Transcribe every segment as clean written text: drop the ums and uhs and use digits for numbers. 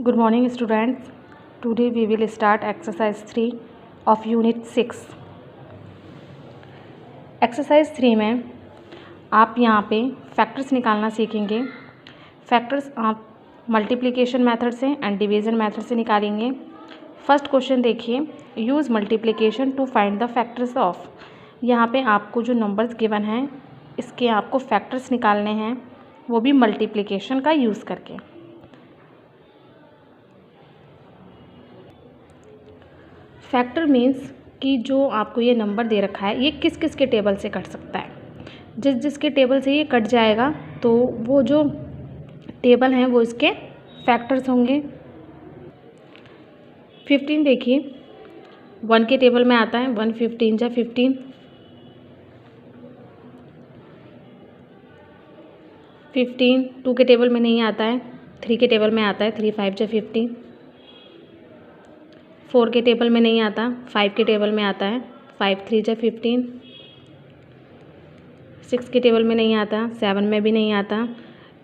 Good morning students. Today we will start exercise 3 of unit 6. Exercise 3 में आप यहाँ पे फैक्टर्स निकालना सीखेंगे। फैक्टर्स आप मल्टीप्लिकेशन मेथड से एंड डिवीज़न मेथड से निकालेंगे। फर्स्ट क्वेश्चन देखिए, use multiplication to find the factors of. यहाँ पे आपको जो नंबर्स गिवन हैं इसके आपको फैक्टर्स निकालने हैं, वो भी मल्टीप्लिकेशन का यूज़ करके। फैक्टर मीन्स कि जो आपको ये नंबर दे रखा है ये किस किस के टेबल से कट सकता है। जिस जिसके टेबल से ये कट जाएगा तो वो जो टेबल हैं वो इसके फैक्टर्स होंगे। 15 देखिए, 1 के टेबल में आता है, 1 15 जा 15, 15 2 के टेबल में नहीं आता है, 3 के टेबल में आता है, 3 5 जा 15, 4 के टेबल में नहीं आता, 5 के टेबल में आता है, 5 3 जा 15, 6 के टेबल में नहीं आता, 7 में भी नहीं आता,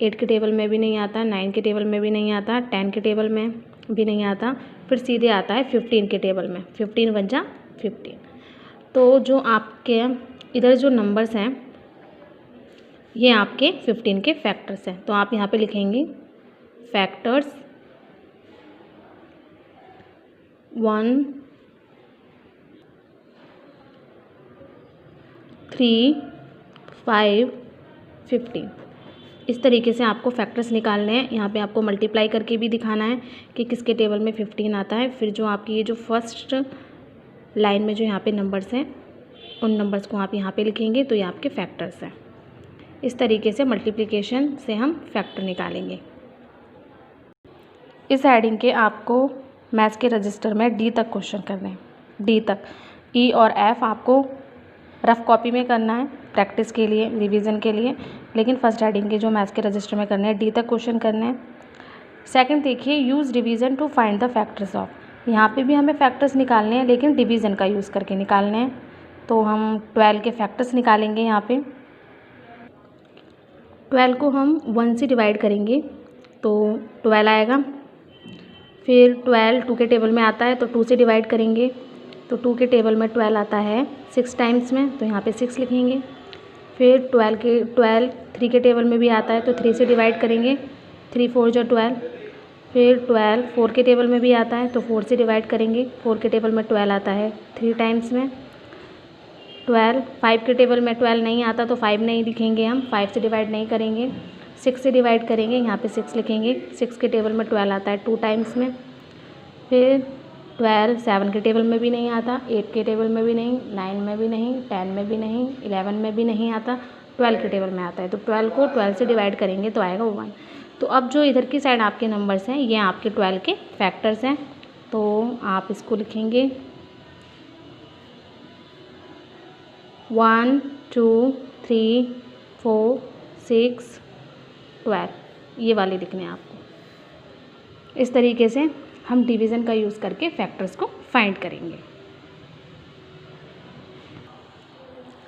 8 के टेबल में भी नहीं आता, 9 के टेबल में भी नहीं आता, 10 के टेबल में भी नहीं आता, फिर सीधे आता है 15 के टेबल में, 15 1 जा 15। तो जो आपके इधर जो नंबर्स हैं ये आपके 15 के फैक्टर्स हैं। तो आप यहाँ पे लिखेंगे फैक्टर्स 1 3 5 15। इस तरीके से आपको फैक्टर्स निकालने हैं। यहाँ पे आपको मल्टीप्लाई करके भी दिखाना है कि किसके टेबल में 15 आता है। फिर जो आपकी ये जो फर्स्ट लाइन में जो यहाँ पे नंबर्स हैं उन नंबर्स को आप यहाँ पे लिखेंगे तो ये आपके फैक्टर्स हैं। इस तरीके से मल्टीप्लिकेशन से हम फैक्टर निकालेंगे। इस हेडिंग के आपको मैथ्स के रजिस्टर में डी तक क्वेश्चन करने हैं, डी तक। ई और एफ आपको रफ कॉपी में करना है प्रैक्टिस के लिए, रिवीजन के लिए, लेकिन फर्स्ट हेडिंग के जो मैथ्स के रजिस्टर में करने हैं डी तक क्वेश्चन करने हैं। सेकंड देखिए, use division to find the factors of. यहाँ पे भी हमें फैक्टर्स निकालने हैं लेकिन डिवीज़न का यूज़ करके निकालने हैं। तो हम 12 के फैक्टर्स निकालेंगे। यहाँ पे 12 को हम 1 से डिवाइड करेंगे तो 12 आएगा। फिर 12 2 के टेबल में आता है तो 2 से डिवाइड करेंगे तो 2 के टेबल में 12 आता है 6 टाइम्स में, तो यहाँ पे 6 लिखेंगे। फिर 12 3 के टेबल में भी आता है तो 3 से डिवाइड करेंगे, 3 4 जो 12। फिर 12 4 के टेबल में भी आता है तो 4 से डिवाइड करेंगे, 4 के टेबल में 12 आता है 3 टाइम्स में। 12 5 के टेबल में 12 नहीं आता तो 5 नहीं लिखेंगे, हम 5 से डिवाइड नहीं करेंगे, 6 से डिवाइड करेंगे, यहाँ पे 6 लिखेंगे। 6 के टेबल में 12 आता है 2 टाइम्स में। फिर 12 7 के टेबल में भी नहीं आता, 8 के टेबल में भी नहीं, 9 में भी नहीं, 10 में भी नहीं, 11 में भी नहीं आता, 12 के टेबल में आता है। तो 12 को 12 से डिवाइड करेंगे तो आएगा 1। तो अब जो इधर की साइड आपके नंबर्स हैं ये आपके 12 के फैक्टर्स हैं। तो आप इसको लिखेंगे 1 2 3 4 6 12, ये वाले लिखने हैं आपको। इस तरीके से हम डिवीज़न का यूज़ करके फैक्टर्स को फाइंड करेंगे।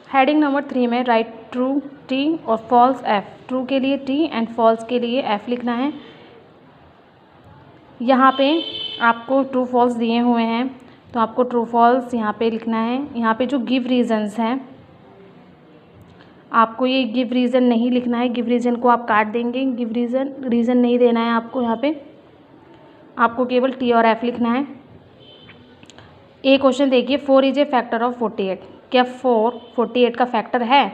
हेडिंग नंबर 3 में राइट ट्रू टी और फॉल्स एफ। ट्रू के लिए टी एंड फॉल्स के लिए एफ लिखना है। यहाँ पे आपको ट्रू फॉल्स दिए हुए हैं तो आपको ट्रू फॉल्स यहाँ पे लिखना है। यहाँ पे जो गिव रीजन्स हैं आपको ये गिव रीज़न नहीं लिखना है, गिव रीज़न को आप काट देंगे, गिव रीज़न नहीं देना है आपको। यहाँ पे आपको केवल टी और एफ लिखना है। एक क्वेश्चन देखिए, 4 इज ए फैक्टर ऑफ 48। क्या 4 48 का फैक्टर है?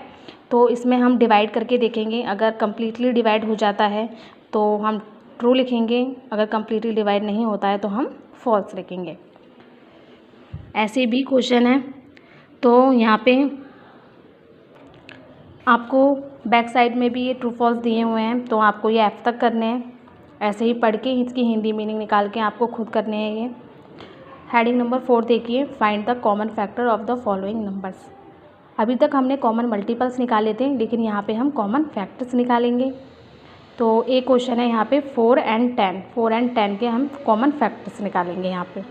तो इसमें हम डिवाइड करके देखेंगे। अगर कम्प्लीटली डिवाइड हो जाता है तो हम ट्रू लिखेंगे, अगर कम्प्लीटली डिवाइड नहीं होता है तो हम फॉल्स लिखेंगे। ऐसे भी क्वेश्चन है। तो यहाँ पे आपको बैक साइड में भी ये ट्रू फॉल्स दिए हुए हैं तो आपको ये एफ तक करने हैं। ऐसे ही पढ़ के इसकी हिंदी मीनिंग निकाल के आपको खुद करने हैं ये। हेडिंग नंबर 4 देखिए, find the common factor of the following numbers. अभी तक हमने कॉमन मल्टीपल्स निकाले थे लेकिन यहाँ पे हम कॉमन फैक्टर्स निकालेंगे। तो एक क्वेश्चन है यहाँ पे 4 and 10, 4 and 10 के हम कॉमन फैक्टर्स निकालेंगे। यहाँ पे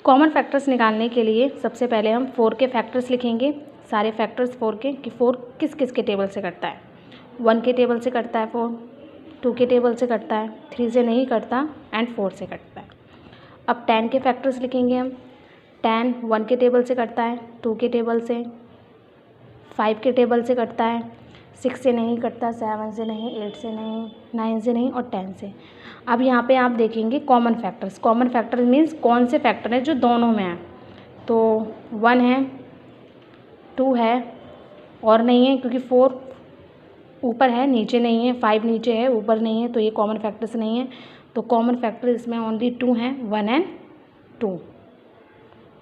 कॉमन फैक्टर्स निकालने के लिए सबसे पहले हम 4 के फैक्टर्स लिखेंगे, सारे फैक्टर्स 4 के, कि 4 किस किस के टेबल से कटता है। 1 के टेबल से कटता है 4, 2 के टेबल से कटता है, 3 से नहीं कटता एंड 4 से कटता है। अब 10 के फैक्टर्स लिखेंगे हम। 10 1 के टेबल से कटता है, 2 के टेबल से, 5 के टेबल से कटता है, 6 से नहीं कटता, 7 से नहीं, 8 से नहीं, 9 से नहीं और 10 से। अब यहाँ पे आप देखेंगे common factors. Common factor means कौन से फैक्टर हैं जो दोनों में हैं। तो 1 है, 2 है और नहीं है क्योंकि 4 ऊपर है नीचे नहीं है, 5 नीचे है ऊपर नहीं है, तो ये कॉमन फैक्टर्स नहीं है। तो कॉमन फैक्टर इसमें ओनली 2 हैं, 1 एंड 2।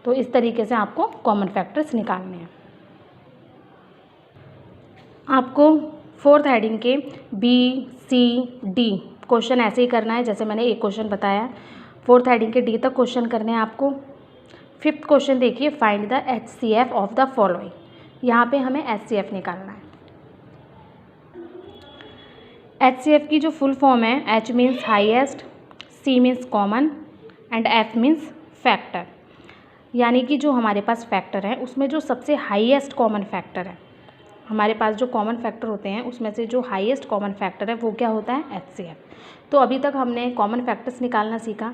तो इस तरीके से आपको कॉमन फैक्टर्स निकालने हैं। आपको 4th हेडिंग के BCD क्वेश्चन ऐसे ही करना है जैसे मैंने एक क्वेश्चन बताया। 4th हेडिंग के D तक क्वेश्चन करने हैं आपको। 5th क्वेश्चन देखिए, find the HCF of the following. यहाँ पे हमें HCF निकालना है। HCF की जो फुल फॉर्म है, H means highest, C means common and F means factor. यानी कि जो हमारे पास फैक्टर है उसमें जो सबसे हाईएस्ट कॉमन फैक्टर है, हमारे पास जो कॉमन फैक्टर होते हैं उसमें से जो हाईएस्ट कॉमन फैक्टर है वो क्या होता है, HCF। तो अभी तक हमने कॉमन फैक्टर्स निकालना सीखा।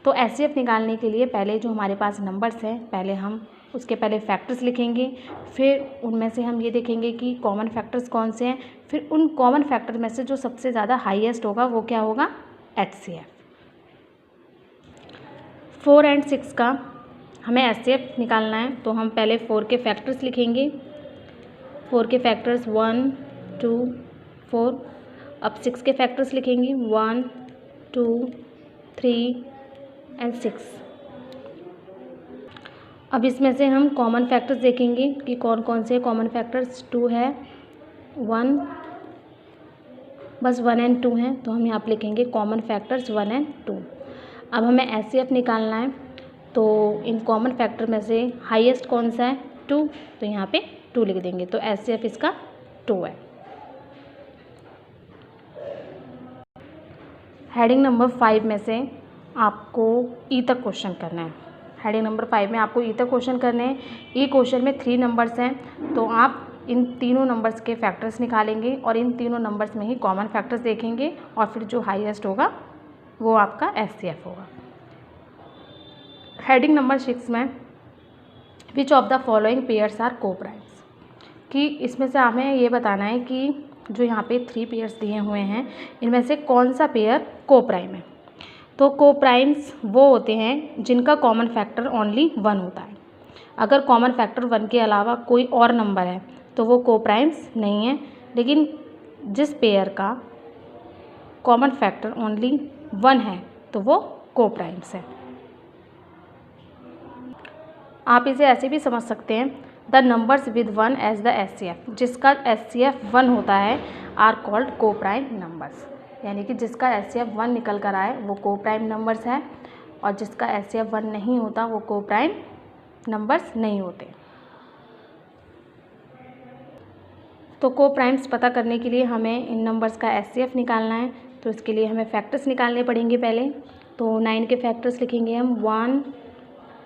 तो HCF निकालने के लिए पहले जो हमारे पास नंबर्स हैं, पहले हम उसके पहले फैक्टर्स लिखेंगे, फिर उनमें से हम ये देखेंगे कि कॉमन फैक्टर्स कौन से हैं, फिर उन कॉमन फैक्टर में से जो सबसे ज़्यादा हाईएस्ट होगा वो क्या होगा, HCF। 4 एंड 6 का हमें HCF निकालना है। तो हम पहले 4 के फैक्टर्स लिखेंगे। 4 के फैक्टर्स 1 2 4। अब 6 के फैक्टर्स लिखेंगे 1 2 3 एंड 6। अब इसमें से हम कॉमन फैक्टर्स देखेंगे कि कौन कौन से कॉमन फैक्टर्स। 2 है, 1, बस 1 एंड 2 हैं, तो हम यहाँ पे लिखेंगे कॉमन फैक्टर्स 1 एंड 2। अब हमें HCF निकालना है। तो इन कॉमन फैक्टर में से हाईएस्ट कौन सा है, 2, तो यहाँ पे 2 लिख देंगे। तो HCF इसका 2 है। हेडिंग नंबर 5 में से आपको E तक क्वेश्चन करना है। हेडिंग नंबर 5 में आपको E तक क्वेश्चन करने हैं। ई क्वेश्चन में 3 नंबर्स हैं, तो आप इन तीनों नंबर्स के फैक्टर्स निकालेंगे और इन तीनों नंबर्स में ही कॉमन फैक्टर्स देखेंगे और फिर जो हाईएस्ट होगा वो आपका HCF होगा। हेडिंग नंबर 6 में which of the following pairs are coprimes, कि इसमें से हमें ये बताना है कि जो यहाँ पे 3 पेयर्स दिए हुए हैं इनमें से कौन सा पेयर को प्राइम है। तो को प्राइम्स वो होते हैं जिनका कॉमन फैक्टर ओनली 1 होता है। अगर कॉमन फैक्टर 1 के अलावा कोई और नंबर है तो वो को प्राइम्स नहीं है, लेकिन जिस पेयर का कॉमन फैक्टर ओनली 1 है तो वो को प्राइम्स है। आप इसे ऐसे भी समझ सकते हैं, the numbers with 1 as the HCF, जिसका HCF 1 होता है are called coprime numbers. यानी कि जिसका HCF 1 निकल कर आए वो को प्राइम नंबर्स है और जिसका HCF 1 नहीं होता वो को प्राइम नंबर्स नहीं होते। तो को प्राइम्स पता करने के लिए हमें इन नंबर्स का HCF निकालना है। तो इसके लिए हमें फैक्टर्स निकालने पड़ेंगे पहले। तो 9 के फैक्टर्स लिखेंगे हम 1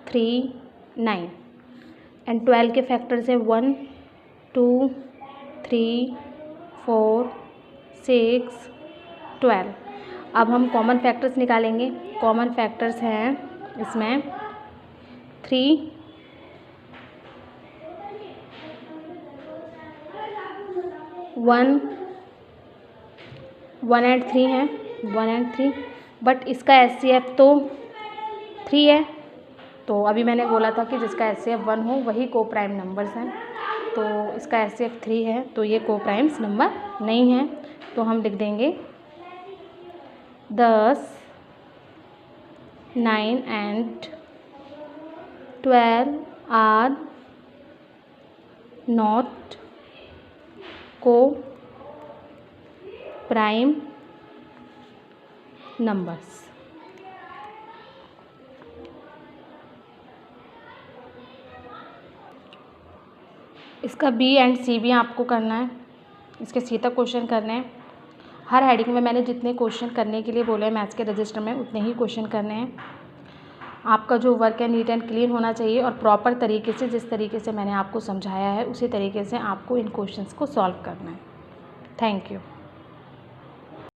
3 9 एंड 12 के फैक्टर्स है 1 2 3 4 6 12। अब हम कॉमन फैक्टर्स निकालेंगे। कॉमन फैक्टर्स हैं इसमें 3 1 1 एंड 3 है, 1 एंड 3, बट इसका HCF तो 3 है। तो अभी मैंने बोला था कि जिसका HCF 1 हो वही को प्राइम नंबर्स हैं, तो इसका HCF 3 है तो ये को प्राइम्स नंबर नहीं है। तो हम लिख देंगे 10 9 एंड 12 आर नॉट को प्राइम नंबर्स। इसका B एंड C भी आपको करना है, इसके C तक क्वेश्चन करने हैं। हर हेडिंग में मैंने जितने क्वेश्चन करने के लिए बोले हैं मैथ्स के रजिस्टर में उतने ही क्वेश्चन करने हैं। आपका जो वर्क है नीट एंड क्लीन होना चाहिए और प्रॉपर तरीके से, जिस तरीके से मैंने आपको समझाया है उसी तरीके से आपको इन क्वेश्चंस को सॉल्व करना है। Thank you.